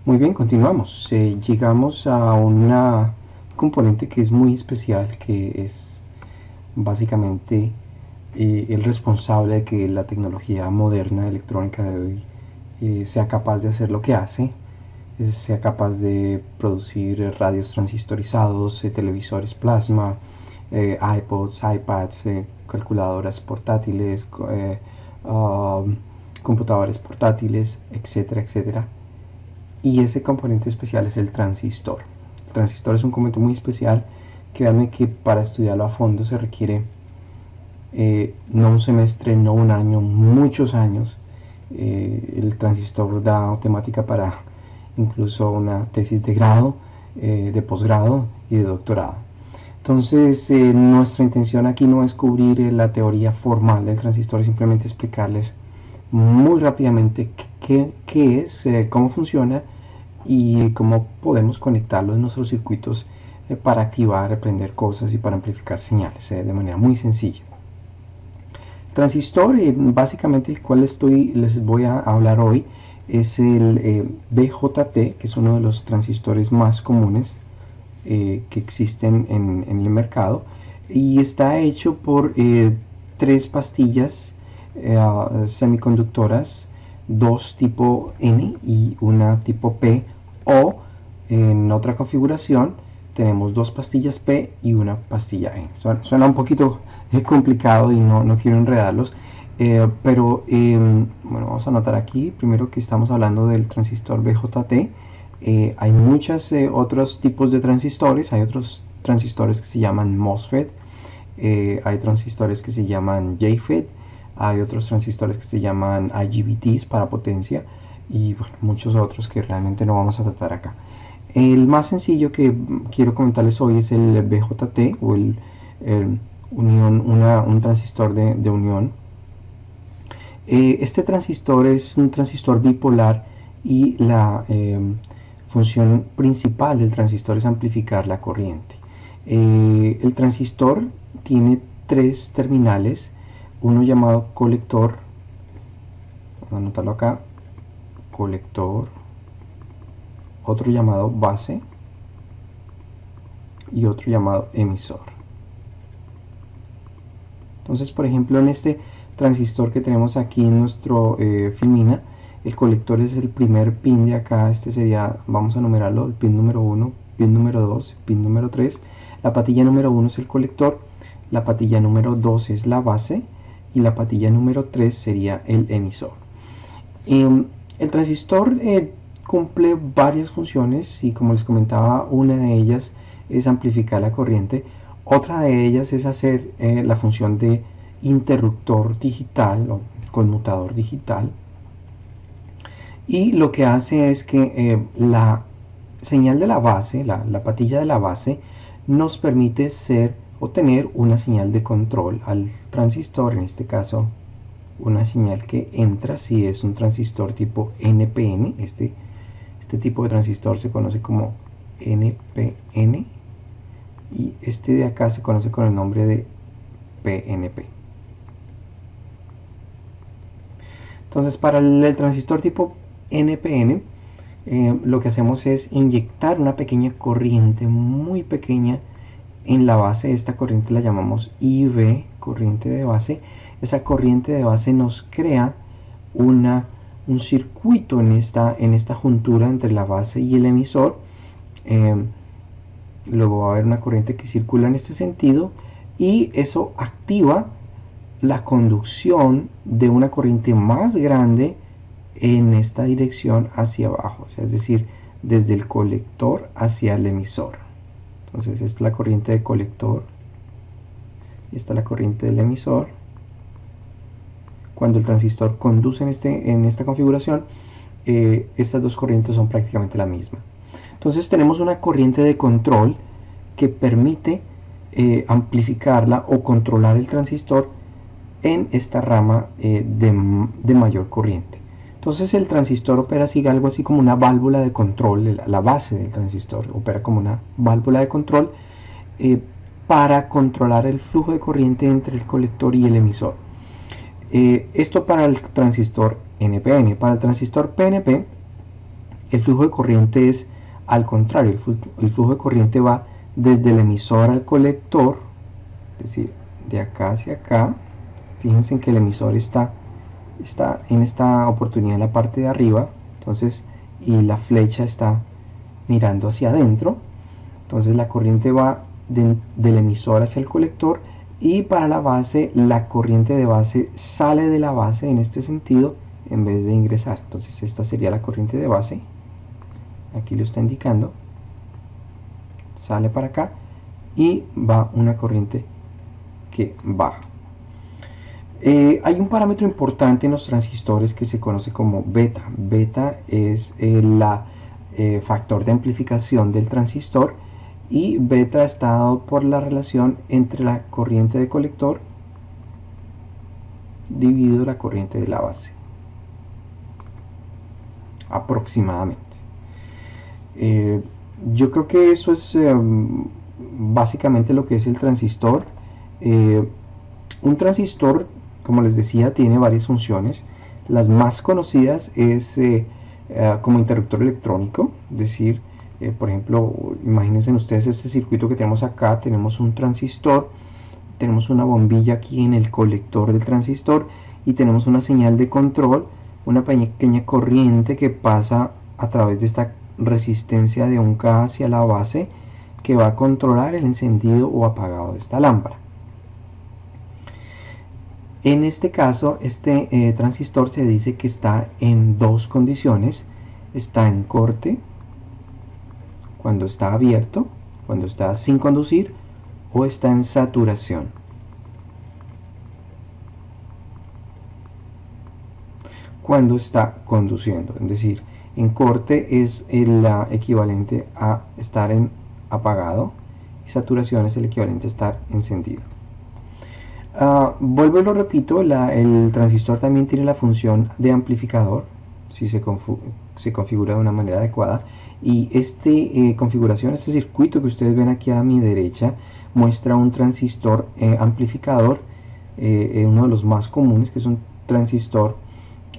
Muy bien, continuamos. Llegamos a una componente que es muy especial, que es básicamente el responsable de que la tecnología moderna electrónica de hoy sea capaz de hacer lo que hace, sea capaz de producir radios transistorizados, televisores plasma, iPods, iPads, calculadoras portátiles, computadores portátiles, etcétera, etcétera. Y ese componente especial es el transistor. El transistor es un componente muy especial. Créanme que para estudiarlo a fondo se requiere no un semestre, no un año, muchos años. El transistor da temática para incluso una tesis de grado, de posgrado y de doctorado. Entonces, nuestra intención aquí no es cubrir la teoría formal del transistor, simplemente explicarles muy rápidamente qué es, cómo funciona y cómo podemos conectarlo en nuestros circuitos para activar, aprender cosas y para amplificar señales de manera muy sencilla. El transistor, básicamente el cual les voy a hablar hoy, es el BJT, que es uno de los transistores más comunes que existen en el mercado, y está hecho por tres pastillas semiconductoras, dos tipo N y una tipo P, o en otra configuración tenemos dos pastillas P y una pastilla N. Suena un poquito complicado y no quiero enredarlos, pero bueno, vamos a anotar aquí primero que estamos hablando del transistor BJT. Hay muchos otros tipos de transistores. Hay otros transistores que se llaman MOSFET, hay transistores que se llaman JFET, hay otros transistores que se llaman IGBTs para potencia y bueno, muchos otros que realmente no vamos a tratar acá. El más sencillo que quiero comentarles hoy es el BJT o el un transistor de unión. Este transistor es un transistor bipolar y la función principal del transistor es amplificar la corriente. El transistor tiene tres terminales, uno llamado colector, vamos a anotarlo acá, colector, otro llamado base y otro llamado emisor. Entonces, por ejemplo, en este transistor que tenemos aquí en nuestro filmina, el colector es el primer pin de acá. Este sería, vamos a numerarlo, el pin número 1, pin número 2, pin número 3. La patilla número 1 es el colector, la patilla número 2 es la base y la patilla número 3 sería el emisor. El transistor cumple varias funciones y, como les comentaba, una de ellas es amplificar la corriente. Otra de ellas es hacer la función de interruptor digital o conmutador digital. Y lo que hace es que la señal de la base, la patilla de la base, nos permite tener una señal de control al transistor, en este caso una señal que entra si es un transistor tipo NPN. Este tipo de transistor se conoce como NPN y este de acá se conoce con el nombre de PNP. Entonces, para el transistor tipo NPN, lo que hacemos es inyectar una pequeña corriente muy pequeña en la base. Esta corriente la llamamos IV, corriente de base. Esa corriente de base nos crea un circuito en esta juntura entre la base y el emisor. Luego va a haber una corriente que circula en este sentido y eso activa la conducción de una corriente más grande en esta dirección hacia abajo, o sea, es decir, desde el colector hacia el emisor. Entonces esta es la corriente de colector y esta es la corriente del emisor. Cuando el transistor conduce en esta configuración, estas dos corrientes son prácticamente la misma. Entonces tenemos una corriente de control que permite amplificarla o controlar el transistor en esta rama de mayor corriente. Entonces el transistor opera algo así como una válvula de control. La base del transistor opera como una válvula de control para controlar el flujo de corriente entre el colector y el emisor. Esto para el transistor NPN. Para el transistor PNP El flujo de corriente es al contrario, el flujo de corriente va desde el emisor al colector, es decir, de acá hacia acá. Fíjense en que el emisor está en esta oportunidad en la parte de arriba, entonces, y la flecha está mirando hacia adentro. Entonces la corriente va del emisor hacia el colector, y para la base, la corriente de base sale de la base en este sentido en vez de ingresar. Entonces esta sería la corriente de base, aquí lo está indicando, sale para acá y va una corriente que baja. Hay un parámetro importante en los transistores que se conoce como beta. Beta es el factor de amplificación del transistor, y beta está dado por la relación entre la corriente de colector dividido la corriente de la base, aproximadamente. Yo creo que eso es básicamente lo que es el transistor. Un transistor, como les decía, tiene varias funciones. Las más conocidas es como interruptor electrónico, es decir, por ejemplo, imagínense ustedes este circuito que tenemos acá. Tenemos un transistor, tenemos una bombilla aquí en el colector del transistor, y tenemos una señal de control, una pequeña corriente que pasa a través de esta resistencia de un K hacia la base, que va a controlar el encendido o apagado de esta lámpara. En este caso, este transistor se dice que está en dos condiciones. Está en corte, cuando está abierto, cuando está sin conducir, o está en saturación. Cuando está conduciendo, es decir, en corte es el equivalente a estar en apagado, y saturación es el equivalente a estar encendido. Vuelvo y lo repito, el transistor también tiene la función de amplificador, si se configura de una manera adecuada. Y esta configuración, este circuito que ustedes ven aquí a mi derecha, muestra un transistor amplificador, uno de los más comunes, que es un transistor,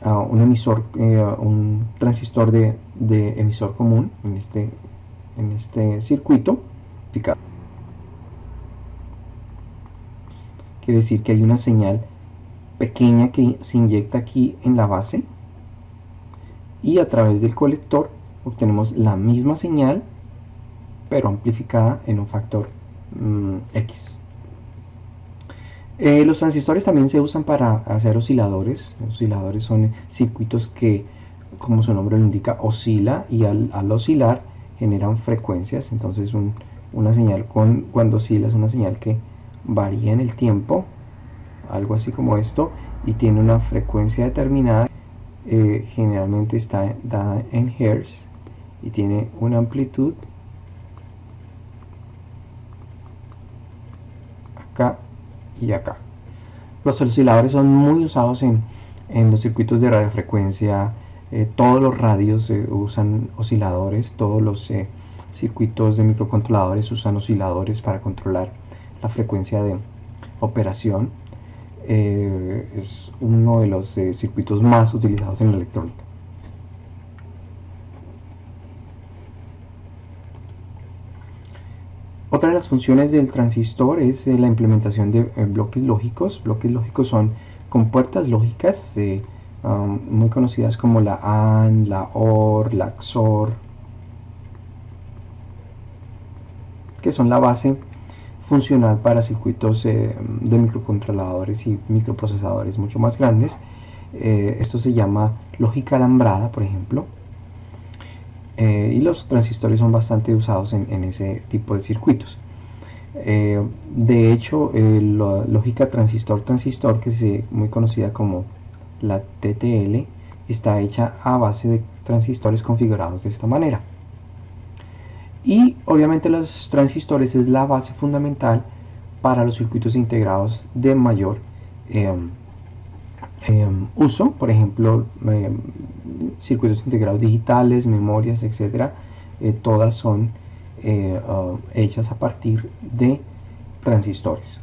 un transistor de emisor común en este circuito. Quiere decir que hay una señal pequeña que se inyecta aquí en la base, y a través del colector obtenemos la misma señal, pero amplificada en un factor X. Los transistores también se usan para hacer osciladores. Los osciladores son circuitos que, como su nombre lo indica, oscila, y al oscilar generan frecuencias. Entonces una señal cuando oscila es una señal que varía en el tiempo, algo así como esto, y tiene una frecuencia determinada. Generalmente está dada en Hertz, y tiene una amplitud acá y acá. Los osciladores son muy usados en los circuitos de radiofrecuencia. Todos los radios usan osciladores, todos los circuitos de microcontroladores usan osciladores para controlar la frecuencia de operación. Es uno de los circuitos más utilizados en la electrónica. Otra de las funciones del transistor es la implementación de bloques lógicos. Bloques lógicos son compuertas lógicas muy conocidas como la AND, la OR, la XOR, que son la base funcional para circuitos de microcontroladores y microprocesadores mucho más grandes. Esto se llama lógica alambrada, por ejemplo. Y los transistores son bastante usados en ese tipo de circuitos. De hecho, la lógica transistor-transistor, que es muy conocida como la TTL, está hecha a base de transistores configurados de esta manera. Y obviamente los transistores es la base fundamental para los circuitos integrados de mayor uso. Por ejemplo, circuitos integrados digitales, memorias, etcétera. Todas son hechas a partir de transistores.